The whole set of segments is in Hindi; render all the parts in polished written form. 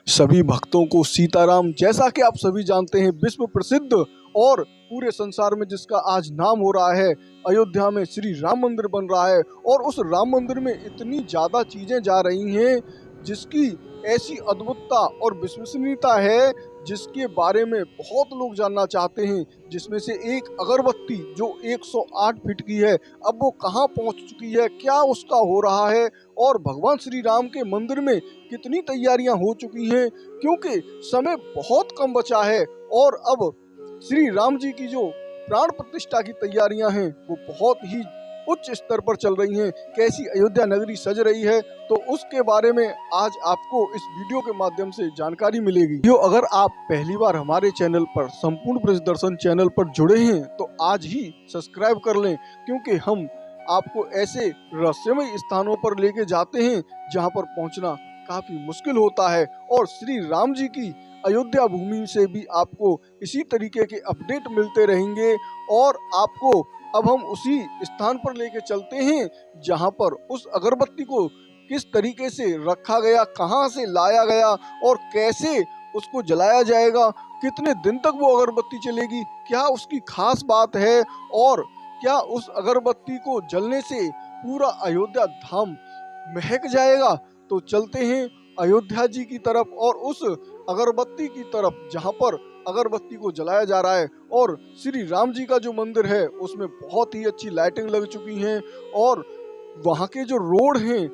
सभी भक्तों को सीताराम, जैसा कि आप सभी जानते हैं, विश्व प्रसिद्ध और पूरे संसार में जिसका आज नाम हो रहा है, अयोध्या में श्री राम मंदिर बन रहा है। और उस राम मंदिर में इतनी ज्यादा चीजें जा रही हैं जिसकी ऐसी अद्भुतता और विश्वसनीयता है जिसके बारे में बहुत लोग जानना चाहते हैं। जिसमें से एक अगरबत्ती जो 108 फीट की है, अब वो कहाँ पहुंच चुकी है, क्या उसका हो रहा है, और भगवान श्री राम के मंदिर में कितनी तैयारियां हो चुकी हैं, क्योंकि समय बहुत कम बचा है। और अब श्री राम जी की जो प्राण प्रतिष्ठा की तैयारियां हैं वो बहुत ही उच्च स्तर पर चल रही हैं। कैसी अयोध्या नगरी सज रही है, तो उसके बारे में आज आपको इस वीडियो के माध्यम से जानकारी मिलेगी। जो अगर आप पहली बार हमारे चैनल पर, संपूर्ण ब्रज दर्शन चैनल पर जुड़े हैं, तो आज ही सब्सक्राइब कर लें, क्योंकि हम आपको ऐसे रहस्यमय स्थानों पर लेके जाते हैं जहां पर पहुंचना काफी मुश्किल होता है। और श्री राम जी की अयोध्या भूमि से भी आपको इसी तरीके के अपडेट मिलते रहेंगे। और आपको अब हम उसी स्थान पर लेके चलते हैं जहां पर उस अगरबत्ती को किस तरीके से रखा गया, कहां से लाया गया और कैसे उसको जलाया जाएगा, कितने दिन तक वो अगरबत्ती चलेगी, क्या उसकी खास बात है, और क्या उस अगरबत्ती को जलने से पूरा अयोध्या धाम महक जाएगा। तो चलते हैं अयोध्या जी की तरफ और उस अगरबत्ती की तरफ जहां पर अगरबत्ती को जलाया जा रहा है। और श्री राम जी का जो मंदिर है उसमें बहुत ही अच्छी लाइटिंग लग चुकी हैं, और वहां के जो रोड हैं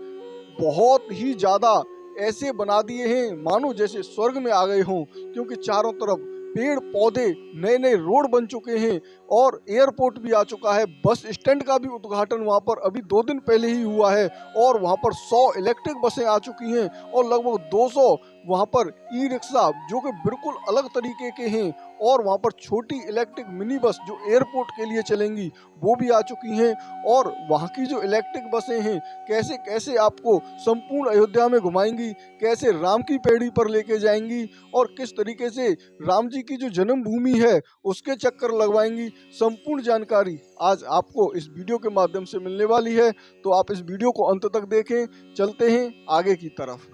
बहुत ही ज्यादा ऐसे बना दिए हैं मानो जैसे स्वर्ग में आ गए हों, क्योंकि चारों तरफ पेड़ पौधे, नए नए रोड बन चुके हैं और एयरपोर्ट भी आ चुका है। बस स्टैंड का भी उद्घाटन वहां पर अभी 2 दिन पहले ही हुआ है, और वहां पर 100 इलेक्ट्रिक बसें आ चुकी हैं और लगभग 200 वहां पर ई रिक्शा जो कि बिल्कुल अलग तरीके के हैं, और वहां पर छोटी इलेक्ट्रिक मिनी बस जो एयरपोर्ट के लिए चलेंगी वो भी आ चुकी हैं। और वहां की जो इलेक्ट्रिक बसें हैं कैसे कैसे आपको संपूर्ण अयोध्या में घुमाएंगी, कैसे राम की पैड़ी पर लेके जाएंगी, और किस तरीके से राम जी की जो जन्मभूमि है उसके चक्कर लगवाएंगी, संपूर्ण जानकारी आज आपको इस वीडियो के माध्यम से मिलने वाली है। तो आप इस वीडियो को अंत तक देखें। चलते हैं आगे की तरफ।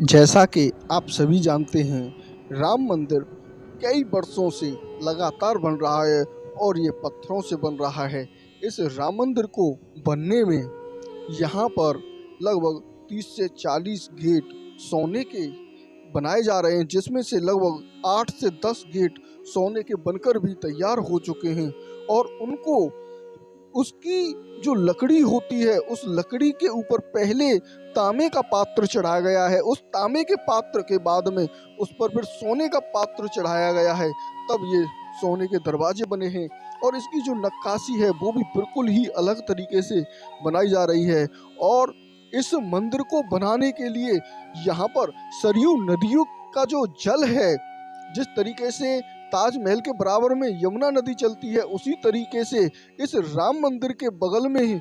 जैसा कि आप सभी जानते हैं, राम मंदिर कई वर्षों से लगातार बन रहा है और ये पत्थरों से बन रहा है। इस राम मंदिर को बनने में यहाँ पर लगभग 30 से 40 गेट सोने के बनाए जा रहे हैं, जिसमें से लगभग 8 से 10 गेट सोने के बनकर भी तैयार हो चुके हैं। और उनको उसकी जो लकड़ी होती है उस लकड़ी के ऊपर पहले तांबे का पात्र चढ़ाया गया है, उस तांबे के पात्र के बाद में उस पर फिर सोने का पात्र चढ़ाया गया है, तब ये सोने के दरवाजे बने हैं। और इसकी जो नक्काशी है वो भी बिल्कुल ही अलग तरीके से बनाई जा रही है। और इस मंदिर को बनाने के लिए यहाँ पर सरयू नदियों का जो जल है, जिस तरीके से ताजमहल के बराबर में यमुना नदी चलती है, उसी तरीके से इस राम मंदिर के बगल में ही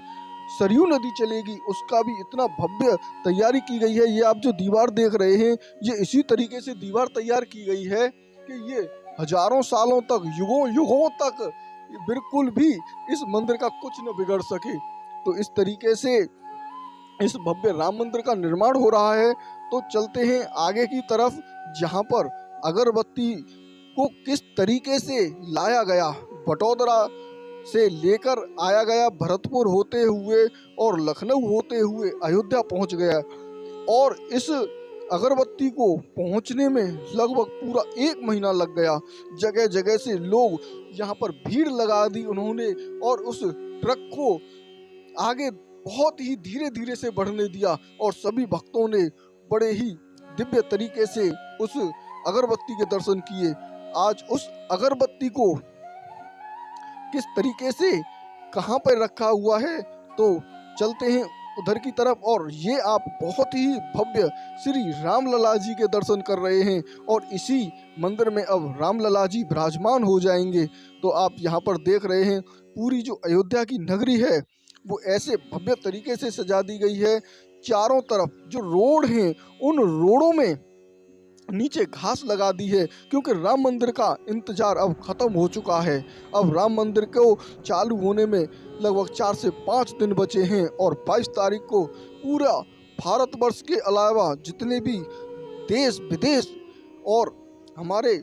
सरयू नदी चलेगी, उसका भी इतना भव्य तैयारी की गई है। ये आप जो दीवार देख रहे हैं, ये इसी तरीके से दीवार तैयार की गई है कि ये हजारों सालों तक, युगों युगों तक बिल्कुल भी इस मंदिर का कुछ न बिगड़ सके। तो इस तरीके से इस भव्य राम मंदिर का निर्माण हो रहा है। तो चलते हैं आगे की तरफ, जहाँ पर अगरबत्ती को किस तरीके से लाया गया, बटोदरा से लेकर आया गया, भरतपुर होते हुए और लखनऊ होते हुए अयोध्या पहुंच गया। और इस अगरबत्ती को पहुंचने में लगभग पूरा 1 महीना लग गया। जगह जगह से लोग यहाँ पर भीड़ लगा दी उन्होंने, और उस ट्रक को आगे बहुत ही धीरे धीरे से बढ़ने दिया, और सभी भक्तों ने बड़े ही दिव्य तरीके से उस अगरबत्ती के दर्शन किए। आज उस अगरबत्ती को किस तरीके से कहाँ पर रखा हुआ है, तो चलते हैं उधर की तरफ। और ये आप बहुत ही भव्य श्री राम लला जी के दर्शन कर रहे हैं, और इसी मंदिर में अब राम लला जी विराजमान हो जाएंगे। तो आप यहाँ पर देख रहे हैं पूरी जो अयोध्या की नगरी है वो ऐसे भव्य तरीके से सजा दी गई है। चारों तरफ जो रोड हैं उन रोडों में नीचे घास लगा दी है, क्योंकि राम मंदिर का इंतजार अब खत्म हो चुका है। अब राम मंदिर को चालू होने में लगभग 4 से 5 दिन बचे हैं, और 22 तारीख को पूरा भारतवर्ष के अलावा जितने भी देश विदेश और हमारे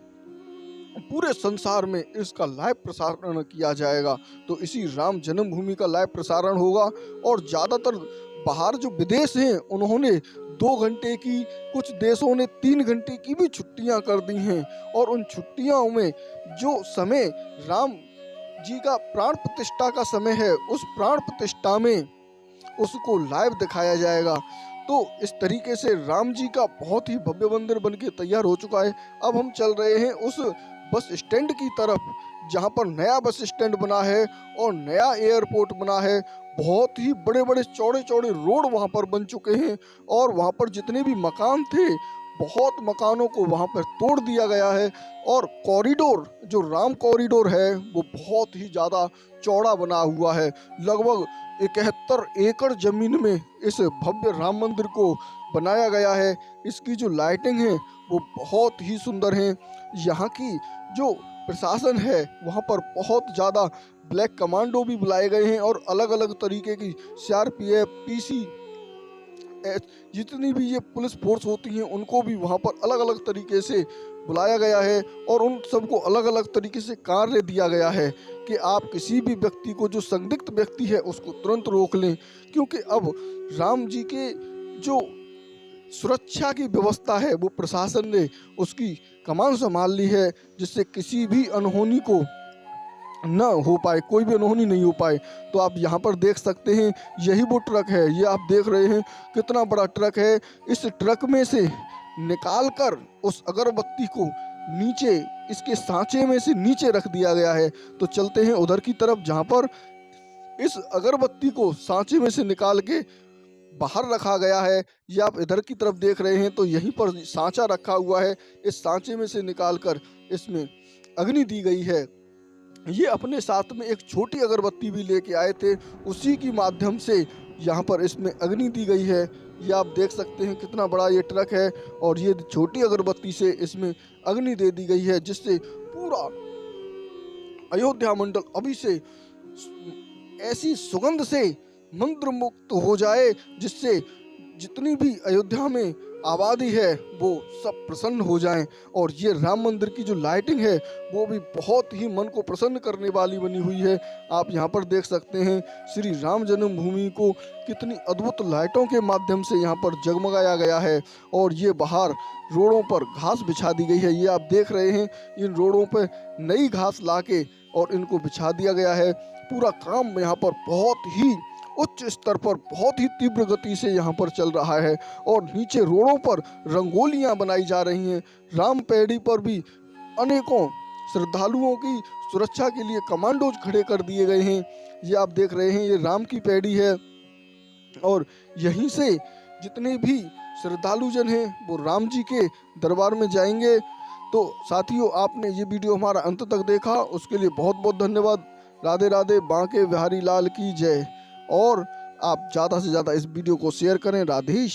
पूरे संसार में इसका लाइव प्रसारण किया जाएगा। तो इसी राम जन्मभूमि का लाइव प्रसारण होगा और ज़्यादातर बाहर जो विदेश हैं उन्होंने 2 घंटे की, कुछ देशों ने 3 घंटे की भी छुट्टियां कर दी हैं और उन छुट्टियों में जो समय राम जी का प्राण प्रतिष्ठा का समय है उस प्राण प्रतिष्ठा में उसको लाइव दिखाया जाएगा। तो इस तरीके से राम जी का बहुत ही भव्य मंदिर बनके तैयार हो चुका है। अब हम चल रहे हैं उस बस स्टैंड की तरफ जहाँ पर नया बस स्टैंड बना है और नया एयरपोर्ट बना है। बहुत ही बड़े बड़े चौड़े चौड़े रोड वहाँ पर बन चुके हैं और वहाँ पर जितने भी मकान थे बहुत मकानों को वहाँ पर तोड़ दिया गया है और कॉरिडोर जो राम कॉरिडोर है वो बहुत ही ज़्यादा चौड़ा बना हुआ है। लगभग 71 एकड़ जमीन में इस भव्य राम मंदिर को बनाया गया है। इसकी जो लाइटिंग है वो बहुत ही सुंदर है। यहाँ की जो प्रशासन है वहाँ पर बहुत ज़्यादा ब्लैक कमांडो भी बुलाए गए हैं और अलग अलग तरीके की CRPF, PC जितनी भी ये पुलिस फोर्स होती हैं उनको भी वहाँ पर अलग अलग तरीके से बुलाया गया है और उन सबको अलग अलग तरीके से कार्य दिया गया है कि आप किसी भी व्यक्ति को, जो संदिग्ध व्यक्ति है, उसको तुरंत रोक लें। क्योंकि अब राम जी के जो सुरक्षा की व्यवस्था है वो प्रशासन ने उसकी कमान संभाल ली है, जिससे किसी भी अनहोनी को न हो पाए, कोई भी अनहोनी नहीं हो पाए। तो आप यहाँ पर देख सकते हैं यही वो ट्रक है, ये आप देख रहे हैं कितना बड़ा ट्रक है। इस ट्रक में से निकाल कर उस अगरबत्ती को नीचे इसके सांचे में से नीचे रख दिया गया है। तो चलते हैं उधर की तरफ जहाँ पर इस अगरबत्ती को सांचे में से निकाल के बाहर रखा गया है। ये आप इधर की तरफ देख रहे हैं तो यहीं पर सांचा रखा हुआ है। इस सांचे में से निकालकर इसमें अग्नि दी गई है। ये अपने साथ में एक छोटी अगरबत्ती भी लेके आए थे, उसी की माध्यम से यहाँ पर इसमें अग्नि दी गई है। ये आप देख सकते हैं कितना बड़ा ये ट्रक है और ये छोटी अगरबत्ती से इसमें अग्नि दे दी गई है, जिससे पूरा अयोध्या मंडल अभी से ऐसी सुगंध से मंत्र मुक्त हो जाए, जिससे जितनी भी अयोध्या में आबादी है वो सब प्रसन्न हो जाएं। और ये राम मंदिर की जो लाइटिंग है वो भी बहुत ही मन को प्रसन्न करने वाली बनी हुई है। आप यहाँ पर देख सकते हैं श्री राम जन्मभूमि को कितनी अद्भुत लाइटों के माध्यम से यहाँ पर जगमगाया गया है। और ये बाहर रोडों पर घास बिछा दी गई है। ये आप देख रहे हैं इन रोडों पर नई घास लाके और इनको बिछा दिया गया है। पूरा काम यहाँ पर बहुत ही उच्च स्तर पर बहुत ही तीव्र गति से यहाँ पर चल रहा है और नीचे रोडों पर रंगोलियाँ बनाई जा रही हैं। राम पैड़ी पर भी अनेकों श्रद्धालुओं की सुरक्षा के लिए कमांडोज खड़े कर दिए गए हैं। ये आप देख रहे हैं ये राम की पैड़ी है और यहीं से जितने भी श्रद्धालुजन हैं वो राम जी के दरबार में जाएंगे। तो साथियों, आपने ये वीडियो हमारा अंत तक देखा उसके लिए बहुत बहुत धन्यवाद। राधे राधे, बांके बिहारी लाल की जय। और आप ज़्यादा से ज़्यादा इस वीडियो को शेयर करें। राधेश।